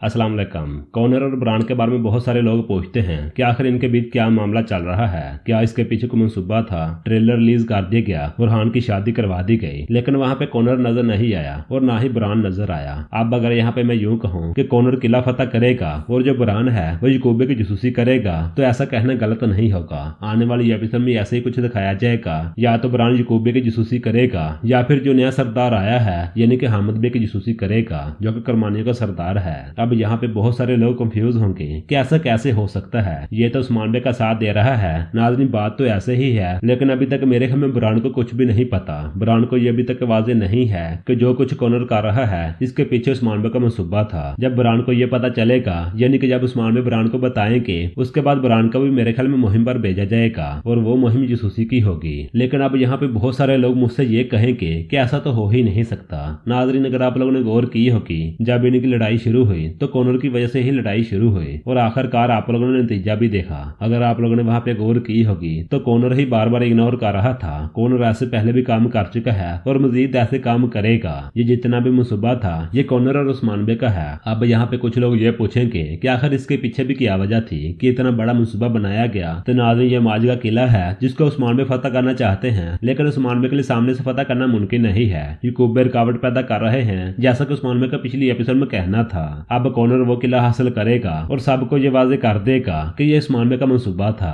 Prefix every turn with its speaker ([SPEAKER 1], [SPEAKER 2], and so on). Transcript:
[SPEAKER 1] अस्सलाम वालेकुम। कॉनर और ब्रांड के बारे में बहुत सारे लोग पूछते हैं कि आखिर इनके बीच क्या मामला चल रहा है, क्या इसके पीछे कोई मंसूबा था। ट्रेलर रिलीज कर दिया गया, बुरहान की शादी करवा दी गई, लेकिन वहाँ पे कॉनर नजर नहीं आया और ना ही बुरहान नजर आया। अब अगर यहाँ पे मैं यूं कहूँ कि कॉनर किला फतह करेगा और जो बुरहान है वो याकूबे की जासूसी करेगा, तो ऐसा कहना गलत नहीं होगा। आने वाली एपिसोड में ऐसे ही कुछ दिखाया जाएगा, या तो बुरहान याकूबे की जासूसी करेगा या फिर जो नया सरदार आया है यानी कि हामिद बे की जासूसी करेगा, जो कि करमानियों का सरदार है। अब यहाँ पे बहुत सारे लोग कंफ्यूज होंगे कि ऐसा कैसे हो सकता है, ये तो उस्मान बे का साथ दे रहा है। नाज़रीन, बात तो ऐसे ही है, लेकिन अभी तक मेरे ख्याल में बुरहान को कुछ भी नहीं पता। बुरहान को ये अभी तक वाजे नहीं है कि जो कुछ कॉनर कर रहा है इसके पीछे उस्मान बे का मंसूबा था। जब बुरहान को ये पता चलेगा, यानी कि जब उस्मान बे बुरहान को बताएंगे, उसके बाद बुरहान को भी मेरे ख्याल में मुहिम पर भेजा जाएगा और वो मुहिम जासूसी की होगी। लेकिन अब यहाँ पे बहुत सारे लोग मुझसे ये कहेंगे कि ऐसा तो हो ही नहीं सकता। नाज़रीन, अगर आप लोगों ने गौर की होगी, जब इनकी लड़ाई शुरू हुई तो कॉनर की वजह से ही लड़ाई शुरू हुई और आखिरकार आप लोगों ने नतीजा भी देखा। अगर आप लोगों ने वहां पे गौर की होगी तो कॉनर ही बार बार इग्नोर कर रहा था। कॉनर ऐसे पहले भी काम कर चुका है और मजीद ऐसे काम करेगा। ये जितना भी मंसूबा था ये कॉनर और उस्मान बे का है। अब यहाँ पे कुछ लोग ये पूछेंगे कि आखिर इसके पीछे भी क्या वजह थी कि इतना बड़ा मंसूबा बनाया गया। तो नाज़रीन, ये माज का किला है जिसको उस्मान बे फतह करना चाहते हैं, लेकिन उस्मान बे के लिए सामने से फतह करना मुमकिन नहीं है। याकूब रुकावट पैदा कर रहे हैं, जैसा कि उस्मान बे का पिछली एपिसोड में कहना था। अब कॉनर वो किला हासिल करेगा और सबको ये वाजे कर देगा कि ये उस्मान बे का मंसूबा था।